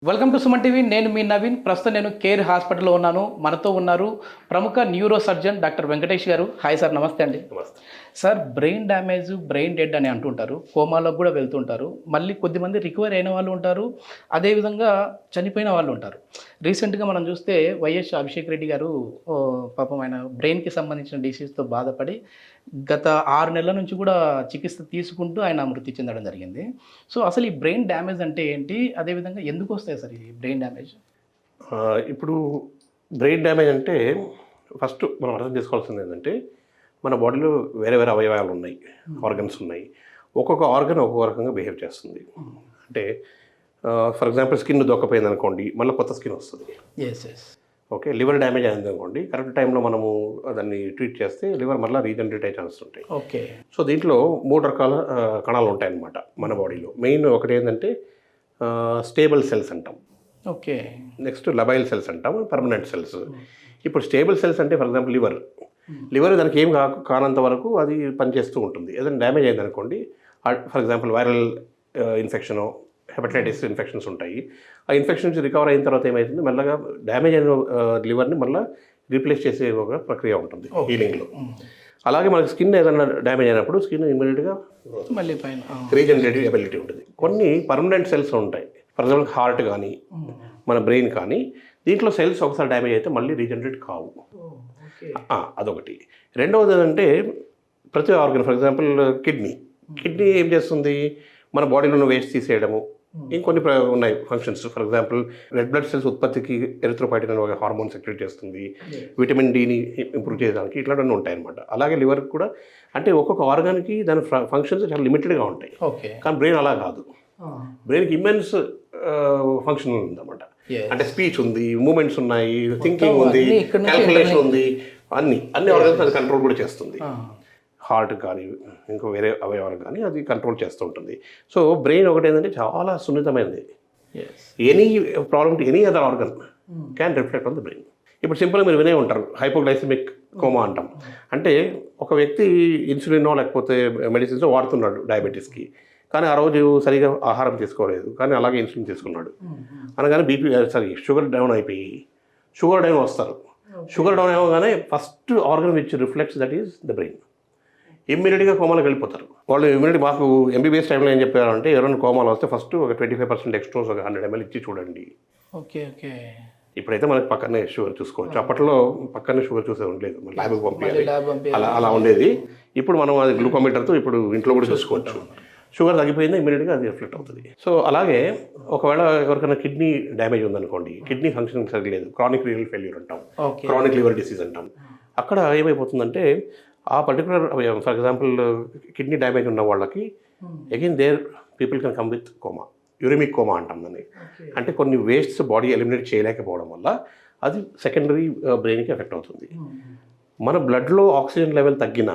Welcome to Suman TV. నేను మీ నవీన్. ప్రస్తుతం నేను కేర్ హాస్పిటల్లో ఉన్నాను. మనతో ఉన్నారు ప్రముఖ న్యూరో సర్జన్ డాక్టర్ వెంకటేష్ గారు. హాయ్ సార్, నమస్తే అండి. నమస్తే. Sir, brain damage, brain dead అని అంటుంటారు. కోమాలోకి కూడా వెళ్తుంటారు. మళ్ళీ కొద్దిమంది రికవర్ అయిన వాళ్ళు ఉంటారు, అదేవిధంగా చనిపోయిన వాళ్ళు ఉంటారు. రీసెంట్గా మనం చూస్తే వైఎస్ అభిషేక్ రెడ్డి గారు పాపం ఆయన బ్రెయిన్కి సంబంధించిన డిసీజ్తో బాధపడి గత 6 నెలల నుంచి కూడా చికిత్స తీసుకుంటూ ఆయన మృతి చెందడం జరిగింది. సో అసలు ఈ బ్రెయిన్ డ్యామేజ్ అంటే ఏంటి, అదేవిధంగా ఎందుకు వస్తాయి సార్ ఈ బ్రెయిన్ డ్యామేజ్? ఇప్పుడు బ్రెయిన్ డ్యామేజ్ అంటే ఫస్ట్ మనం అర్థం చేసుకోవాల్సింది ఏంటంటే, మన బాడీలో వేరే వేరే అవయవాలు ఉన్నాయి, ఆర్గన్స్ ఉన్నాయి. ఒక్కొక్క ఆర్గన్ ఒక్కొక్క రకంగా బిహేవ్ చేస్తుంది. అంటే ఫర్ ఎగ్జాంపుల్ స్కిన్ దొక్కపోయింది అనుకోండి, మళ్ళీ కొత్త స్కిన్ వస్తుంది. ఓకే, లివర్ డ్యామేజ్ అయింది అనుకోండి, కరెక్ట్ టైంలో మనము దాన్ని ట్రీట్ చేస్తే లివర్ మళ్ళీ రీజనరేట్ అయ్యే ఛాన్సెస్ ఉంటాయి. ఓకే. సో దీంట్లో 3 రకాల కణాలు ఉంటాయన్నమాట మన బాడీలో. మెయిన్ ఒకటి ఏంటంటే స్టేబుల్ సెల్స్ అంటాం. ఓకే. నెక్స్ట్ లబైల్ సెల్స్ అంటాం, పర్మనెంట్ సెల్స్. ఇప్పుడు స్టేబుల్ సెల్స్ అంటే ఫర్ ఎగ్జాంపుల్ లివర్ దానికి ఏం కానంత వరకు అది పనిచేస్తూ ఉంటుంది. ఏదైనా డ్యామేజ్ అయింది అనుకోండి, for example viral infection, hepatitis infections ఉంటాయి. ఆ ఇన్ఫెక్షన్ నుంచి రికవర్ అయిన తర్వాత ఏమవుతుంది, మెల్లగా డ్యామేజ్ అయిన లివర్ని మళ్ళీ రీప్లేస్ చేసే ఒక ప్రక్రియ ఉంటుంది హీలింగ్లో. అలాగే మనకి స్కిన్ ఏదైనా డ్యామేజ్ అయినప్పుడు స్కిన్ ఇమీడియట్గా మళ్ళీ పైన రీజనరేటివ్ ఎబిలిటీ ఉంటుంది. కొన్ని పర్మనెంట్ సెల్స్ ఉంటాయి, ఫర్ ఎగ్జాంపుల్ హార్ట్ కానీ మన బ్రెయిన్ కానీ, దీంట్లో సెల్స్ ఒకసారి డ్యామేజ్ అయితే మళ్ళీ రీజనరేట్ కావు. అదొకటి. రెండవది ఏంటంటే ప్రతి ఆర్గన్, ఫర్ ఎగ్జాంపుల్ కిడ్నీ ఏం చేస్తుంది, మన బాడీలో ఉన్న వేస్ట్ తీసేయడము. ఇంకొన్ని ఉన్నాయి functions. For example red blood cells ఉత్పత్తికి ఎరిథ్రోపాయిటిన్ అనే ఒక హార్మోన్ సెక్రెట్ చేస్తుంది, విటమిన్ డిని ఇంప్రూవ్ చేయడానికి, ఇట్లాంటివన్నీ ఉంటాయి అనమాట. అలాగే లివర్ కూడా, అంటే ఒక్కొక్క ఆర్గాన్కి దాని ఫంక్షన్స్ చాలా లిమిటెడ్గా ఉంటాయి. కానీ బ్రెయిన్ అలా కాదు. బ్రెయిన్కి ఇమ్మెన్స్ ఫంక్షన్ ఉందన్నమాట. అంటే స్పీచ్ ఉంది, మూమెంట్స్ ఉన్నాయి, థింకింగ్ ఉంది, క్యాల్కులేషన్ ఉంది, అన్ని ఆర్గన్స్ అది కంట్రోల్ కూడా చేస్తుంది. హార్ట్ కానీ ఇంకో వేరే అవయవాలు కానీ అది కంట్రోల్ చేస్తూ ఉంటుంది. సో బ్రెయిన్ ఒకటి ఏంటంటే చాలా సున్నితమైనది. Any problem to any other organ can reflect on the brain. ఇప్పుడు సింపుల్గా మీరు వినే ఉంటారు, హైపోగ్లైసెమిక్ కోమా అంటాం. అంటే ఒక వ్యక్తి ఇన్సులినో లేకపోతే మెడిసిన్స్ వాడుతున్నాడు డయాబెటీస్కి, కానీ ఆ రోజు సరిగా ఆహారం తీసుకోలేదు, కానీ అలాగే ఇన్సులిన్ తీసుకున్నాడు అనగానే షుగర్ డౌన్ అయిపోయి షుగర్ డౌన్ వస్తారు. షుగర్ డౌన్ అవ్వగానే first organ which reflects that is the brain. ఇమ్మీడియట్గా కోమాలోకి వెళ్ళిపోతారు వాళ్ళు. ఇమ్మీడియట్ మాకు ఎంబీబీఎస్ టైంలో ఏం చెప్పారంటే, ఎవరైనా కోమాలో వస్తే ఫస్ట్ ఒక 25% ఎక్స్ట్రోస్ ఒక 100 ml ఇచ్చి చూడండి. ఓకే. ఓకే. ఇప్పుడైతే మనకి పక్కనే షుగర్ చూసుకోవచ్చు. అప్పట్లో పక్కనే షుగర్ చూసే ఉండలేదు, ల్యాబ్కి పంపించాలి, అలా ఉండేది. ఇప్పుడు మనం అది గ్లూకోమీటర్తో ఇప్పుడు ఇంట్లో కూడా చూసుకోవచ్చు. షుగర్ తగ్గిపోయిందా ఇమీడియట్గా అది రిఫ్లెక్ట్ అవుతుంది. సో అలాగే ఒకవేళ ఎవరికైనా కిడ్నీ డ్యామేజ్ ఉందనుకోండి, కిడ్నీ ఫంక్షన్ సరిలేదు, క్రానిక్ రీనల్ ఫెయిల్యూర్ అంటాం, క్రానిక్ లివర్ డిసీజ్ అంటాం. అక్కడ ఏమైపోతుందంటే ఆ particular, for example kidney damage ఉన్న వాళ్ళకి again there people can come with coma, uremic coma అంటాం దాన్ని. అంటే కొన్ని వేస్ట్స్ బాడీ ఎలిమినేట్ చేయలేకపోవడం వల్ల అది సెకండరీ బ్రెయిన్కి ఎఫెక్ట్ అవుతుంది. మన బ్లడ్లో ఆక్సిజన్ లెవెల్ తగ్గిన,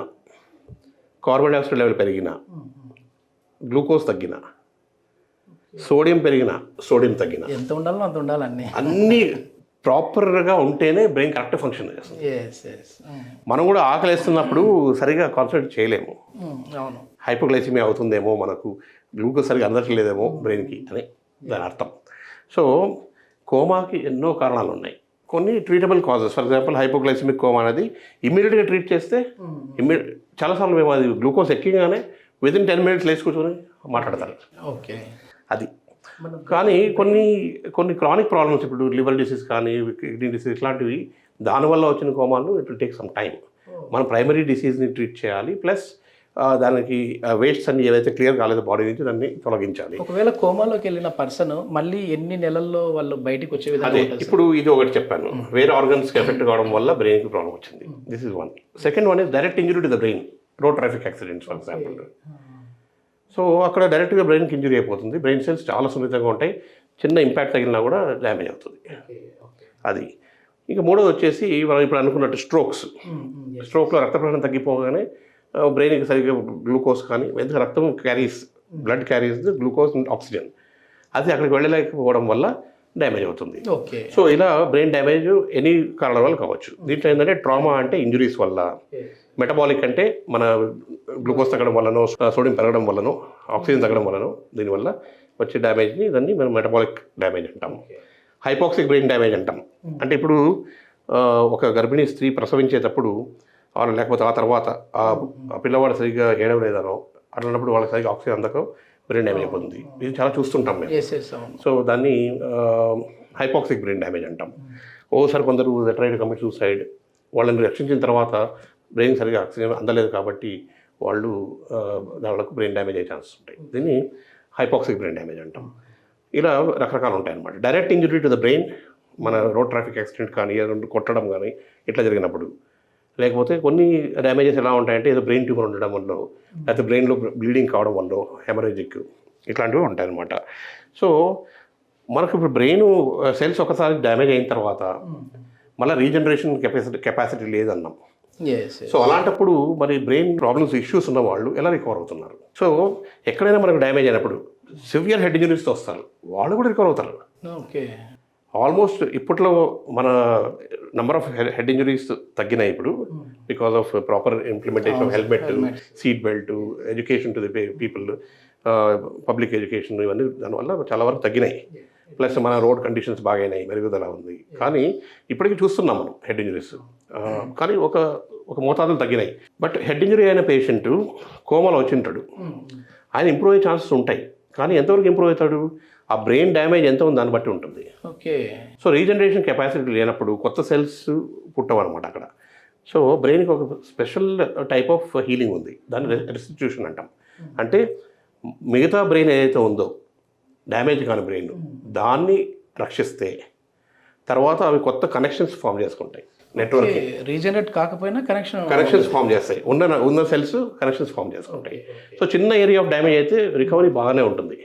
కార్బన్ డైఆక్సైడ్ లెవెల్ పెరిగిన, గ్లూకోజ్ తగ్గిన, సోడియం పెరిగిన, సోడియం తగ్గిన, ఎంత ఉండాలో అంత ఉండాలి, అన్నీ ప్రాపర్గా ఉంటేనే బ్రెయిన్ కరెక్ట్ ఫంక్షన్ చేస్తుంది. మనం కూడా ఆకలి వేస్తున్నప్పుడు సరిగా కాన్సన్ట్రేట్ చేయలేము. హైపోగ్లైసిమియా అవుతుందేమో, మనకు గ్లూకోజ్ సరిగా అందట్లేదేమో బ్రెయిన్కి అని దాని అర్థం. సో కోమాకి ఎన్నో కారణాలు ఉన్నాయి, కొన్ని treatable causes. For example hypoglycaemic coma అనేది ఇమ్మీడియట్గా ట్రీట్ చేస్తే చాలాసార్లు మేము అది గ్లూకోజ్ ఎక్కిగానే వితిన్ 10 minutes లేచి కూర్చొని మాట్లాడతారు. ఓకే. అది. కానీ కొన్ని క్రానిక్ ప్రాబ్లమ్స్, ఇప్పుడు లివర్ డిసీజ్ కానీ కిడ్నీ డిసీజ్ ఇట్లాంటివి, దానివల్ల వచ్చిన కోమాలు it will take some time. మనం ప్రైమరీ డిసీజ్ని ట్రీట్ చేయాలి, ప్లస్ దానికి వేస్ట్స్ అన్ని ఏవైతే క్లియర్ కాలేదో బాడీ నుంచి దాన్ని తొలగించాలి. ఒకవేళ కోమాలోకి వెళ్ళిన పర్సన్ మళ్ళీ ఎన్ని నెలల్లో వాళ్ళు బయటికి వచ్చే విధంగా? అదే ఇప్పుడు ఇది ఒకటి చెప్పాను, వేరే ఆర్గన్స్కి ఎఫెక్ట్ కావడం వల్ల బ్రెయిన్కి ప్రాబ్లం వచ్చింది. This is one. Second one is direct injury to the brain, road traffic accidents for example. So అక్కడ డైరెక్ట్గా బ్రెయిన్కి ఇంజరీ అయిపోతుంది. బ్రెయిన్ సెల్స్ చాలా సున్నితంగా ఉంటాయి, చిన్న ఇంపాక్ట్ తగిలినా కూడా డ్యామేజ్ అవుతుంది. అది. ఇంకా మూడోది వచ్చేసి మనం ఇప్పుడు అనుకున్నట్టు స్ట్రోక్లో రక్త ప్రసరణ తగ్గిపోగానే బ్రెయిన్కి సరిగ్గా గ్లూకోజ్ కానీ, ఎందుకంటే రక్తం blood carries glucose and oxygen, అది అక్కడికి వెళ్ళలేకపోవడం వల్ల డ్యామేజ్ అవుతుంది. సో ఇలా బ్రెయిన్ డ్యామేజ్ ఎనీ కారణాల వల్ల కావచ్చు. దీంట్లో ఏంటంటే ట్రామా అంటే ఇంజురీస్ వల్ల, మెటబాలిక్ అంటే మన గ్లూకోజ్ తగ్గడం వల్లనో, సోడియం పెరగడం వల్లనో, ఆక్సిజన్ తగ్గడం వల్లనో, దీనివల్ల వచ్చే డ్యామేజ్ని దాన్ని మనం మెటబాలిక్ డ్యామేజ్ అంటాం. హైపాక్సిక్ బ్రెయిన్ డ్యామేజ్ అంటాం. అంటే ఇప్పుడు ఒక గర్భిణీ స్త్రీ ప్రసవించేటప్పుడు లేకపోతే ఆ తర్వాత ఆ పిల్లవాడు సరిగ్గా ఏడవలేదనో అట్లన్నప్పుడు వాళ్ళకి సరిగ్గా ఆక్సిజన్ అందక బ్రెయిన్ డ్యామేజ్ అయిపోతుంది. ఇది చాలా చూస్తుంటాం మేము. సో దాన్ని హైపాక్సిక్ బ్రెయిన్ డ్యామేజ్ అంటాం. ఓసారి కొందరు ట్రై టు కమిట్ సూసైడ్, వాళ్ళని రక్షించిన తర్వాత బ్రెయిన్ సరిగ్గా ఆక్సిజన్ అందలేదు కాబట్టి వాళ్ళు వాళ్ళకు బ్రెయిన్ డ్యామేజ్ అయ్యే ఛాన్సెస్ ఉంటాయి. దీన్ని హైపాక్సిక్ బ్రెయిన్ డ్యామేజ్ అంటాం. ఇలా రకరకాలు ఉంటాయి అన్నమాట. Direct injury to the brain, మన రోడ్ ట్రాఫిక్ యాక్సిడెంట్ కానీ ఏదైనా కొట్టడం కానీ ఇట్లా జరిగినప్పుడు, లేకపోతే కొన్ని డ్యామేజెస్ ఎలా ఉంటాయంటే ఏదో బ్రెయిన్ ట్యూమర్ ఉండడం వల్ల, లేకపోతే బ్రెయిన్లో బ్లీడింగ్ కావడం వల్ల, హెమరేజిక్ ఇట్లాంటివి ఉంటాయి అన్నమాట. సో మనకు ఇప్పుడు బ్రెయిన్ సెల్స్ ఒకసారి డ్యామేజ్ అయిన తర్వాత మళ్ళీ రీజనరేషన్ కెపాసిటీ లేదన్నాం. సో అలాంటప్పుడు మరి బ్రెయిన్ ప్రాబ్లమ్స్ ఇష్యూస్ ఉన్న వాళ్ళు ఎలా రికవర్ అవుతున్నారు? సో ఎక్కడైనా మనకు డ్యామేజ్ అయినప్పుడు సివియర్ హెడ్ ఇంజరీస్తో వస్తారు, వాళ్ళు కూడా రికవర్ అవుతారు. ఓకే, ఆల్మోస్ట్ ఇప్పట్లో మన నెంబర్ ఆఫ్ హెడ్ ఇంజరీస్ తగ్గినాయి ఇప్పుడు, because of proper implementation of helmet, seat belt, education to the people, public education, ఇవన్నీ దానివల్ల చాలా వరకు తగ్గినాయి. ప్లస్ మన రోడ్ కండిషన్స్ బాగైనాయి, మెరుగుదల ఉంది. కానీ ఇప్పటికీ చూస్తున్నాం మనం హెడ్ ఇంజరీస్, కానీ ఒక మోతాదులు తగ్గినాయి. బట్ హెడ్ ఇంజరీ అయిన పేషెంట్ కోమాలో వచ్చి ఉంటాడు, ఆయన ఇంప్రూవ్ అయ్యే ఛాన్సెస్ ఉంటాయి. కానీ ఎంతవరకు ఇంప్రూవ్ అవుతాడు? ఆ బ్రెయిన్ డ్యామేజ్ ఎంత ఉంది దాన్ని బట్టి ఉంటుంది. ఓకే, సో రీజనరేషన్ కెపాసిటీ లేనప్పుడు కొత్త సెల్స్ పుట్టవన్నమాట అక్కడ. సో బ్రెయిన్కి ఒక స్పెషల్ టైప్ ఆఫ్ హీలింగ్ ఉంది, దాన్ని రెస్టిట్యూషన్ అంటాం. అంటే మిగతా బ్రెయిన్ ఏదైతే ఉందో డ్యామేజ్ కాని బ్రెయిన్, దాన్ని రక్షిస్తే తర్వాత అవి కొత్త కనెక్షన్స్ ఫామ్ చేసుకుంటాయి. నెట్వర్క్ రీజనరేట్ కాకపోయినా కనెక్షన్స్ ఫామ్ చేస్తాయి, ఉన్న సెల్స్ కనెక్షన్స్ ఫామ్ చేసుకుంటాయి. సో చిన్న ఏరియా ఆఫ్ డ్యామేజ్ అయితే రికవరీ బాగానే ఉంటుంది,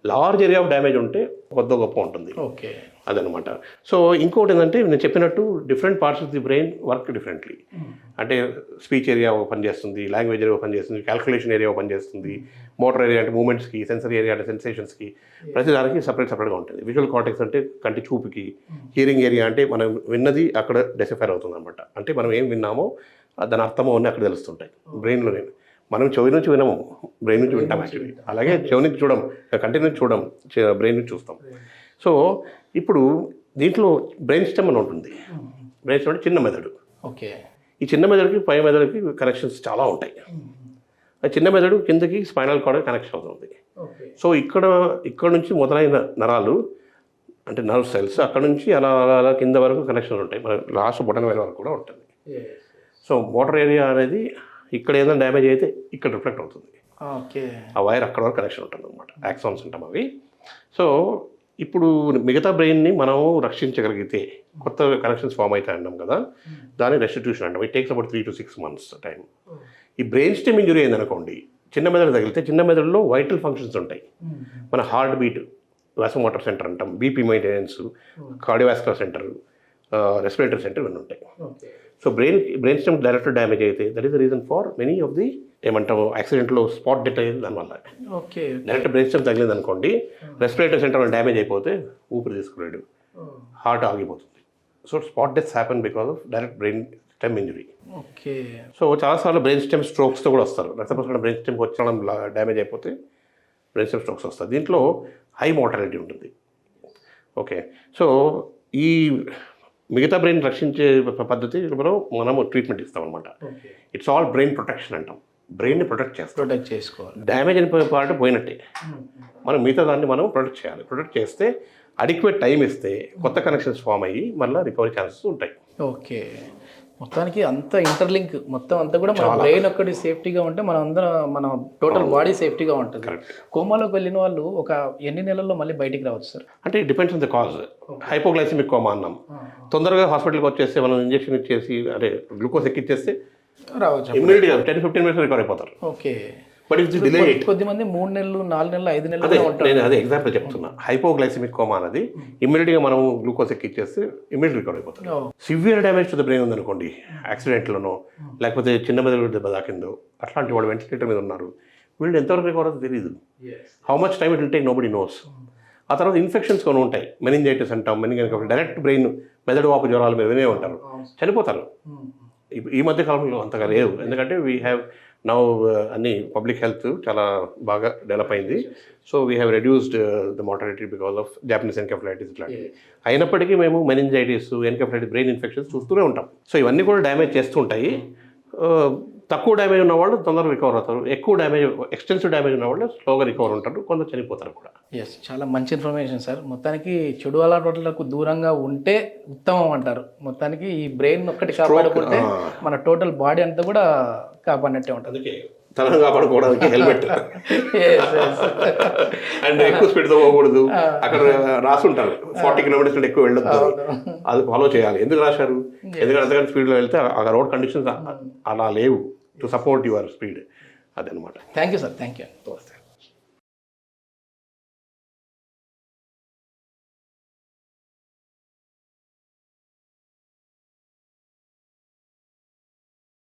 లార్జ్ ఏరియా ఆఫ్ డ్యామేజ్ ఉంటే కొద్ది గొప్ప ఉంటుంది. ఓకే, అదనమాట. సో ఇంకోటి ఏంటంటే నేను చెప్పినట్టు different parts of the brain work differently. అంటే స్పీచ్ ఏరియా ఓపెన్ చేస్తుంది, లాంగ్వేజ్ ఏరియా ఓపెన్ చేస్తుంది, క్యాల్కులేషన్ ఏరియా ఓపెన్ చేస్తుంది, మోటార్ ఏరియా అంటే మూమెంట్స్కి, సెన్సరీ ఏరియా అంటే సెన్సేషన్స్కి, ప్రతి దానికి సపరేట్గా ఉంటుంది. విజువల్ కార్టెక్స్ అంటే కంటి చూపుకి, హియరింగ్ ఏరియా అంటే మనం విన్నది అక్కడ డెసిఫైర్ అవుతుంది అనమాట. అంటే మనం ఏం విన్నామో దాని అర్థమో అన్నీ అక్కడ తెలుస్తుంటాయి బ్రెయిన్లోనే. మనం చెవి నుంచి వినము, బ్రెయిన్ నుంచి వింటాం యాక్చువల్లీ. అలాగే చెవి నుంచి చూడం, కంటి నుంచి చూడం, బ్రెయిన్ నుంచి చూస్తాం. సో ఇప్పుడు దీంట్లో బ్రెయిన్ స్టెమ్ అని ఉంటుంది. బ్రెయిన్ స్టెమ్ అంటే చిన్న మెదడు. ఓకే, ఈ చిన్న మెదడుకి పై మెదడుకి కనెక్షన్స్ చాలా ఉంటాయి. ఆ చిన్న మెదడు కిందకి స్పైనల్ కార్డ్ కనెక్షన్ అవుతుంది. సో ఇక్కడ నుంచి మొదలైన నరాలు అంటే నర్వ్ సెల్స్ అక్కడ నుంచి అలా అలా కింద వరకు కనెక్షన్లు ఉంటాయి. మన లాస్ట్ బొటన వేల వరకు కూడా ఉంటుంది. సో మోటార్ ఏరియా అనేది ఇక్కడ ఏదైనా డ్యామేజ్ అయితే ఇక్కడ రిఫ్లెక్ట్ అవుతుంది. ఓకే, ఆ వైర్ అక్కడ వరకు కనెక్షన్ ఉంటుంది అనమాట. యాక్సాన్స్ అంటాం అవి. సో ఇప్పుడు మిగతా బ్రెయిన్ని మనం రక్షించగలిగితే కొత్త కనెక్షన్స్ ఫామ్ అవుతాయి అన్నాం కదా, దాన్ని రెస్టిట్యూషన్ అంటాం. It takes about 3 to 6 months time. ఈ బ్రెయిన్ స్టెమ్ ఇంజరీ అయిందనుకోండి, చిన్న మెదడు తగిలితే చిన్న మెదడులో వైటల్ ఫంక్షన్స్ ఉంటాయి. మన హార్ట్ బీట్, వాసోమోటర్ సెంటర్ అంటాం, BP maintenance, cardiovascular centre, respiratory centre ఇవన్నీ ఉంటాయి. So brain stem direct damage అయితే that is the reason for many of the ఏమంటాము యాక్సిడెంట్లో స్పాట్ డెత్ అయ్యేది దానివల్ల. ఓకే, డైరెక్ట్ బ్రెయిన్ స్టెమ్ తగిలింది అనుకోండి, రెస్పిరేటరీ సెంటర్ డ్యామేజ్ అయిపోతే ఊపిరి తీసుకోలేడు, హార్ట్ ఆగిపోతుంది. So spot deaths happen because of direct brain stem injury. Okay, so చాలాసార్లు బ్రెయిన్ స్టెమ్ స్ట్రోక్స్తో కూడా వస్తారు. రక్తపోసడం బ్రెయిన్ స్టెమ్కి వచ్చడం డ్యామేజ్ అయిపోతే బ్రెయిన్ స్టెమ్ స్ట్రోక్స్ వస్తారు. దీంట్లో హై మోర్టాలిటీ ఉంటుంది. ఓకే, సో ఈ మిగతా బ్రెయిన్ రక్షించే పద్ధతి మనము ట్రీట్మెంట్ ఇస్తాం అనమాట. ఇట్స్ ఆల్ బ్రెయిన్ ప్రొటెక్షన్ అంటాం. బ్రెయిన్ని ప్రొటెక్ట్ చేసుకోవాలి. డ్యామేజ్ అయిన పార్ట్ పోయినట్టే, మనం మిగతా దాన్ని మనం ప్రొటెక్ట్ చేయాలి. ప్రొటెక్ట్ చేస్తే అడిక్వేట్ టైం ఇస్తే కొత్త కనెక్షన్స్ ఫామ్ అయ్యి మళ్ళీ రికవరీ ఛాన్సెస్ ఉంటాయి. ఓకే, మొత్తానికి అంత ఇంటర్లింక్ మొత్తం అంతా కూడా మన బ్రెయిన్ ఒక్కటి సేఫ్టీగా ఉంటే మన టోటల్ బాడీ సేఫ్టీగా ఉంటుంది. కోమాలోకి వెళ్ళిన వాళ్ళు ఒక ఎన్ని నెలల్లో మళ్ళీ బయటికి రావచ్చు సార్? అంటే depends on the cause. Hypoglycaemic coma అన్నాం, తొందరగా హాస్పిటల్కి వచ్చేస్తే మనం ఇంజెక్షన్ ఇచ్చేసి అంటే గ్లూకోజ్ ఎక్కిచ్చేస్తే రావచ్చు, ఇమ్మీడియట్గా 10-15 minutes రికవర్ అయిపోతారు. Okay, but it's delay. కొద్దిమంది 3 నెలలు, 4 నెలలు, 5 నెలలు నేను అదే ఎగ్జాంపుల్ చెప్తున్నా. హైపోగ్లైసిమిక్ కోమా అనేది ఇమ్మీడియట్గా మనం గ్లూకోజ్ ఎక్కిచ్చేస్తే ఇమ్మీడియట్ రికవర్ అయిపోతారు. Severe damage to the brain ఉందనుకోండి, యాక్సిడెంట్లోనో లేకపోతే చిన్న మెదడు దెబ్బ తాకిందో, అట్లాంటి వాళ్ళు వెంటిలేటర్ మీద ఉన్నారు, వీళ్ళు ఎంతవరకు రికవర్ అవుతుందో తెలియదు. How much time it will take nobody nose. ఆ తర్వాత ఇన్ఫెక్షన్స్ కొన్ని ఉంటాయి, మెనింజైటిస్ అంటాం. డైరెక్ట్ బ్రెయిన్ మెదడు వాపు జ్వరాలు మీద వినే ఉంటారు, చనిపోతారు. ఈ మధ్య కాలంలో అంతగా లేవు, ఎందుకంటే వీ హ్యావ్ నౌ అన్ని పబ్లిక్ హెల్త్ చాలా బాగా డెవలప్ అయింది. So we have reduced the mortality because of Japanese encephalitis ఇట్లాంటివి. అయినప్పటికీ మేము మెనింజైటిస్, ఎన్కెఫలైటిస్, బ్రెయిన్ ఇన్ఫెక్షన్స్ చూస్తూనే ఉంటాం. సో ఇవన్నీ కూడా డ్యామేజ్ చేస్తుంటాయి. తక్కువ డ్యామేజ్ ఉన్న వాళ్ళు తొందరగా రికవర్ అవుతారు, ఎక్కువ డ్యామేజ్, ఎక్స్టెన్సివ్ డ్యామేజ్ ఉన్న వాళ్ళు స్లోగా రికవర్ ఉంటారు, కొందరు చనిపోతారు కూడా. ఎస్, చాలా మంచి ఇన్ఫర్మేషన్ సార్. మొత్తానికి చెడు అలవాట్లకు దూరంగా ఉంటే ఉత్తమం అంటారు. మొత్తానికి ఈ బ్రెయిన్ ఒక్కటి కాపాడుకుంటే మన టోటల్ బాడీ అంతా కూడా కాపాడినట్టే ఉంటుంది. అందుకే తనను కాపాడుకోవడానికి హెల్మెట్ అండ్ ఎక్కువ స్పీడ్తో పోకూడదు. అక్కడ రాసుంటారు 40 కిలోమీటర్స్ కంటే ఎక్కువ వెళ్ళొద్దు, అది ఫాలో చేయాలి. ఎందుకు రాశారు? ఎందుకంటే అంతకంటే స్పీడ్లో వెళ్తే ఆ రోడ్ కండిషన్స్ అలా లేవు టు సపోర్ట్ యువర్ స్పీడ్. అదనమాట. Thank you sir. Thank you.